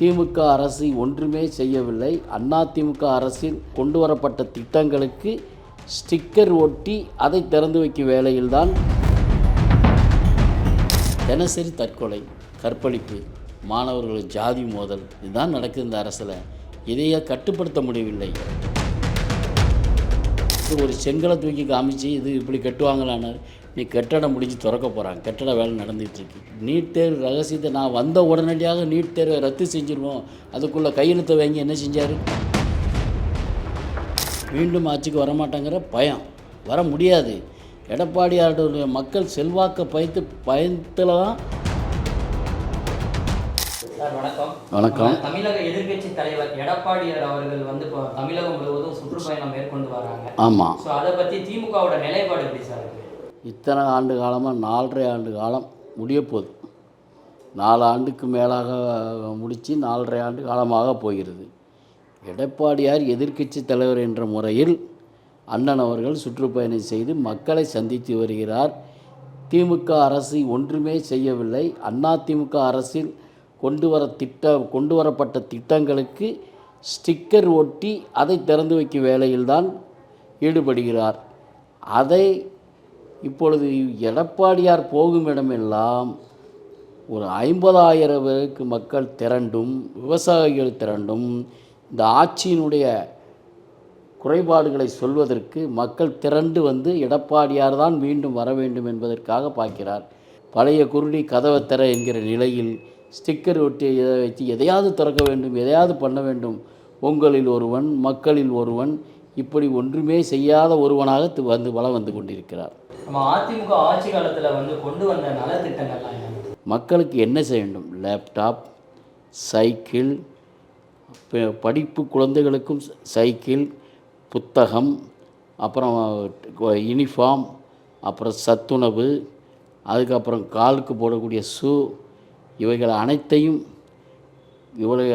திமுக அரசு ஒன்றுமே செய்யவில்லை. அதிமுக அரசில் கொண்டு வரப்பட்ட திட்டங்களுக்கு ஸ்டிக்கர் ஒட்டி அதை திறந்து வைக்கும் வேளையில்தான் தினசரி தற்கொலை, கற்பழிப்பு, மாணவர்கள் ஜாதி மோதல் இதுதான் நடக்குது இந்த அரசில். இதையே கட்டுப்படுத்த முடியவில்லை. ஒரு செங்கலை தூக்கி காமிச்சு இது இப்படி கட்டுவாங்களானார். நீ கட்டடம் முடிஞ்சு திறக்க போகிறாங்க, கட்டட வேலை நடந்துகிட்ருக்கு. நீட் தேர்வு ரகசியத்தை நான் வந்த உடனடியாக நீட் தேர்வை ரத்து செஞ்சுருவோம், அதுக்குள்ளே கையெழுத்தை வாங்கி என்ன செஞ்சார்? மீண்டும் ஆட்சிக்கு வரமாட்டாங்கிற பயம், வர முடியாது. எடப்பாடியாருடைய மக்கள் செல்வாக்கை பயத்தில் தான். வணக்கம். தமிழக எதிர்க்கட்சி தலைவர் எடப்பாடியார் அவர்கள் வந்து இப்போ தமிழகம் முழுவதும் சுற்றுப்பயணம் மேற்கொண்டு வராங்க. ஆமாம். ஸோ அதை பற்றி திமுகவோட நிலைப்பாடு எப்படி சார்? இத்தனை ஆண்டு காலமாக 4.5 ஆண்டு காலம் முடிய போகுது. 4 ஆண்டுக்கு மேலாக முடித்து 4.5 ஆண்டு காலமாக போகிறது. எடப்பாடியார் எதிர்க்கட்சி தலைவர் என்ற முறையில் அண்ணன் அவர்கள் சுற்றுப்பயணம் செய்து மக்களை சந்தித்து வருகிறார். திமுக அரசு ஒன்றுமே செய்யவில்லை. அதிமுக அரசில் கொண்டு வரப்பட்ட திட்டங்களுக்கு ஸ்டிக்கர் ஒட்டி அதை திறந்து வைக்கும் வேளையில்தான் ஈடுபடுகிறார். அதை இப்பொழுது எடப்பாடியார் போகும் இடமெல்லாம் ஒரு 50,000 பேருக்கு மக்கள் திரண்டும், விவசாயிகள் திரண்டும் இந்த ஆட்சியினுடைய குறைபாடுகளை சொல்வதற்கு மக்கள் திரண்டு வந்து எடப்பாடியார் தான் மீண்டும் வர வேண்டும் என்பதற்காக பார்க்கிறார். பழைய குருடி கதவை திற என்கிற நிலையில் ஸ்டிக்கர் ஒட்டி வச்சு எதையாவது திறக்க வேண்டும், எதையாவது பண்ண வேண்டும். உங்களில் ஒருவன், மக்களில் ஒருவன், இப்படி ஒன்றுமே செய்யாத ஒருவனாக வளம் வந்து கொண்டிருக்கிறார். நம்ம அதிமுக ஆட்சி காலத்தில் வந்து கொண்டு வந்த நலத்திட்டங்கள்லாம் மக்களுக்கு என்ன செய்ய வேண்டும்? லேப்டாப், சைக்கிள், படிப்பு குழந்தைகளுக்கும் சைக்கிள், புத்தகம், அப்புறம் யூனிஃபார்ம், அப்புறம் சத்துணவு, அதுக்கப்புறம் காலுக்கு போடக்கூடிய ஷூ, இவைகள்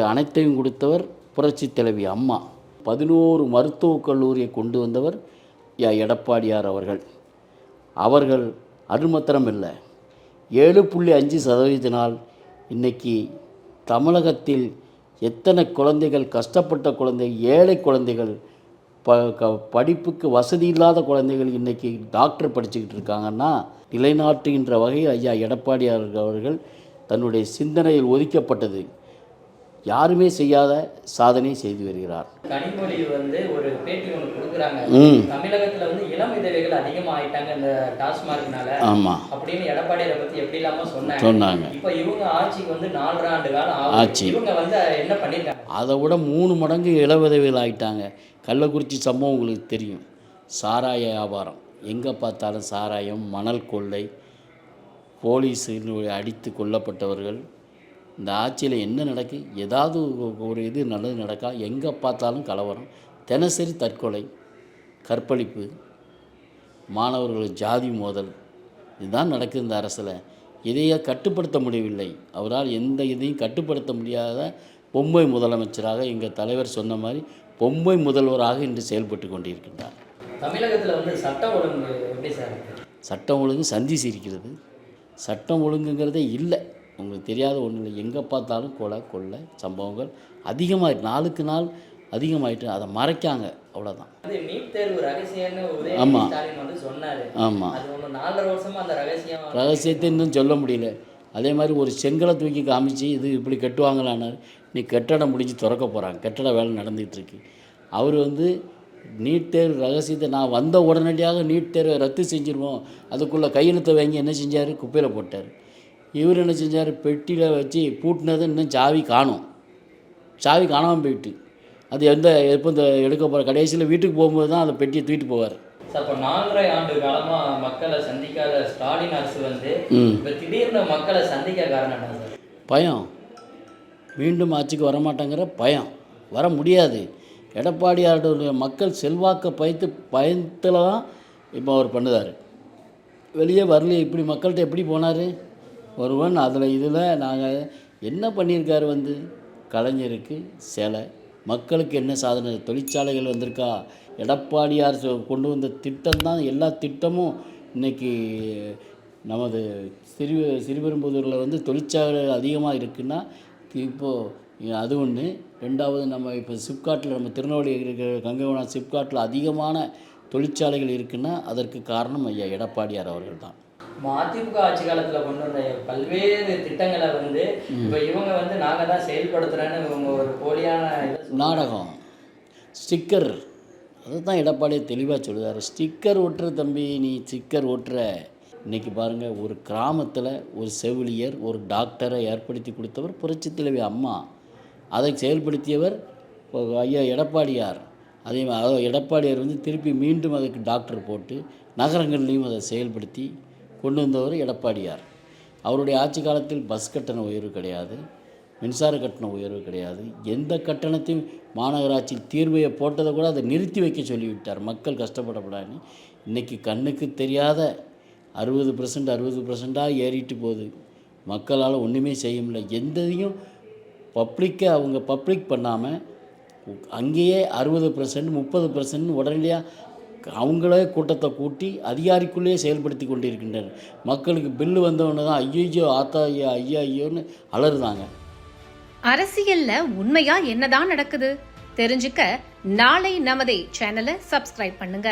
அனைத்தையும் கொடுத்தவர் புரட்சி தலைவி அம்மா. 11 மருத்துவக் கல்லூரியை கொண்டு வந்தவர் எடப்பாடியார் அவர்கள் அது மாத்திரம் இல்லை, 7.5% இன்றைக்கி தமிழகத்தில் எத்தனை குழந்தைகள், கஷ்டப்பட்ட குழந்தைகள், ஏழை குழந்தைகள், படிப்புக்கு வசதி இல்லாத குழந்தைகள் இன்றைக்கி டாக்டர் படிச்சுக்கிட்டு இருக்காங்கன்னா நிலைநாட்டுகின்ற வகையில் ஐயா எடப்பாடியார் அவர்கள் தன்னுடைய சிந்தனையில் ஒதுக்கப்பட்டது யாருமே செய்யாத சாதனை செய்து வருகிறார். கனிமொழி வந்து ஒரு பேட்டி ஒன்று கொடுக்குறாங்க. தமிழகத்தில் வந்து இளம் விதவைகள் அதிகமாகிட்டாங்க இந்த டாஸ்மார்க்னால. ஆமாம் அப்படின்னு எடப்பாடியாரை பற்றி எப்படி இல்லாமல் சொன்னாங்க. இப்போ இவங்க ஆட்சிக்கு வந்து 4.5 ஆண்டு காலம் ஆட்சி. இவங்க வந்து என்ன பண்ணிட்டாங்க? அதை விட 3 மடங்கு இளம் விதவைகள் ஆகிட்டாங்க. கள்ளக்குறிச்சி சம்பவம் உங்களுக்கு தெரியும். சாராய வியாபாரம், எங்கே பார்த்தாலும் சாராயம், மணல் கொள்ளை, போலீஸில் அடித்து கொல்லப்பட்டவர்கள். இந்த ஆட்சியில் என்ன நடக்கு? ஏதாவது ஒரு இது நல்லது நடக்கா? எங்கே பார்த்தாலும் கலவரம், தினசரி தற்கொலை, கற்பழிப்பு, மாணவர்கள் ஜாதி மோதல் இதுதான் நடக்குது இந்த அரசில். இதையே கட்டுப்படுத்த முடியவில்லை. அவரால் எந்த இதையும் கட்டுப்படுத்த முடியாத பொம்மை முதலமைச்சராக எங்கள் தலைவர் சொன்ன மாதிரி பொம்மை முதல்வராக இன்று செயல்பட்டு கொண்டிருக்கின்றார். தமிழகத்தில் வந்து சட்டம் ஒழுங்கு எப்படி சார்? சட்டம் ஒழுங்கு சந்தி சிரிக்கிறது. சட்டம் ஒழுங்குங்கிறதே இல்லை. உங்களுக்கு தெரியாத ஒன்றும் இல்லை. எங்கே பார்த்தாலும் கொள்ளை சம்பவங்கள் அதிகமாக நாளுக்கு நாள் அதிகமாகிட்டு அதை மறைக்காங்க, அவ்வளோதான். நீட் தேர்வு ரகசியம்னு வந்து சொன்னார். ஆமாம், அது 4.5 வருஷமாக அந்த ரகசியத்தை இன்னும் சொல்ல முடியல. அதே மாதிரி ஒரு செங்கலை தூக்கி காமிச்சு இது இப்படி கட்டுவாங்களானார். நீ கட்டடம் முடிஞ்சு திறக்க போகிறாங்க, கட்டட வேலை நடந்துகிட்ருக்கு. அவர் வந்து நீட் தேர்வு ரகசியத்தை நான் வந்த உடனடியாக நீட் தேர்வை ரத்து செஞ்சுருவோம், அதுக்குள்ளே கையெழுத்தை வாங்கி என்ன செஞ்சார்? குப்பையில் போட்டார். இவர் என்ன செஞ்சார்? பெட்டியில் வச்சு பூட்டினது இன்னும் சாவி காணாமல் போயிட்டு அது எப்போ இந்த எடுக்க போகிற கடைசியில் வீட்டுக்கு போகும்போது தான் அந்த பெட்டியை தூக்கிட்டு போவார். இப்போ 4.5 ஆண்டு காலமாக மக்களை சந்திக்காத ஸ்டாலின் அரசு வந்து இப்போ திடீர்னு மக்களை சந்திக்க காரணம் என்ன சார்? பயம். மீண்டும் ஆட்சிக்கு வரமாட்டாங்கிற பயம், வர முடியாது. எடப்பாடியாருடைய மக்கள் செல்வாக்கை பயத்தில் தான் இப்போ அவர் பண்ணுதார். வெளியே வரலையே. இப்படி மக்கள்கிட்ட எப்படி போனார் ஒருவன்? இதில் நாங்கள் என்ன பண்ணியிருக்காரு? வந்து கலைஞருக்கு சிலை, மக்களுக்கு என்ன சாதனை? தொழிற்சாலைகள் வந்திருக்கா? எடப்பாடியார் கொண்டு வந்த திட்டம் தான். எல்லா திட்டமும் இன்றைக்கி நமது ஸ்ரீபெரும்புதூரில் வந்து தொழிற்சாலை அதிகமாக இருக்குன்னா இப்போது அது ஒன்று. ரெண்டாவது, நம்ம இப்போ சிப்காட்டில் நம்ம திருநெல்வேலி இருக்கிற கங்கைவனம் சிப்காட்டில் அதிகமான தொழிற்சாலைகள் இருக்குன்னா அதற்கு காரணம் ஐயா எடப்பாடியார் அவர்கள் தான். அதிமுக ஆட்சி காலத்தில் கொண்டு வந்த பல்வேறு திட்டங்களை வந்து இப்போ இவங்க வந்து நாங்கள் தான் செயல்படுத்துகிறேன்னு இவங்க ஒரு போலியான நாடகம். ஸ்டிக்கர், அதுதான் எடப்பாடியை தெளிவாக சொல்லுவார். ஸ்டிக்கர் ஒட்டுற தம்பி, நீ ஸ்டிக்கர் ஒட்டுற. இன்றைக்கி பாருங்கள், ஒரு கிராமத்தில் ஒரு செவிலியர் ஒரு டாக்டரை ஏற்படுத்தி கொடுத்தவர் புரட்சித் தலைவி அம்மா. அதை செயல்படுத்தியவர் ஐயா எடப்பாடியார். அதே மாதிரி எடப்பாடியார் வந்து திருப்பி மீண்டும் அதுக்கு டாக்டர் போட்டு நகரங்கள்லேயும் அதை செயல்படுத்தி கொண்டு வந்தவர் எடப்பாடியார். அவருடைய ஆட்சி காலத்தில் பஸ் கட்டண உயர்வு கிடையாது, மின்சார கட்டண உயர்வு கிடையாது. எந்த கட்டணத்தையும் மாநகராட்சி தீர்வையை போட்டதை கூட அதை நிறுத்தி வைக்க சொல்லிவிட்டார், மக்கள் கஷ்டப்படக்கூடாதுன்னு. இன்றைக்கி கண்ணுக்கு தெரியாத 60% ஏறிட்டு போகுது. மக்களால் ஒன்றுமே செய்ய முடியல. எந்தையும் பப்ளிக்கை அவங்க பப்ளிக் பண்ணாமல் அங்கேயே 60% 30% உடனடியாக அவங்களே கூட்டத்தை கூட்டி அதிகாரிக்குள்ளேயே செயல்படுத்தி கொண்டு இருக்கின்றனர். மக்களுக்கு பில்லு வந்தவொடனே தான் ஐயோ ஆத்தா ஐயா ஐயா ஐயோன்னு அலறுதாங்க. அரசியல்ல உண்மையா என்னதான் நடக்குது தெரிஞ்சுக்க நாளை நமதே சேனலை சப்ஸ்கிரைப் பண்ணுங்க.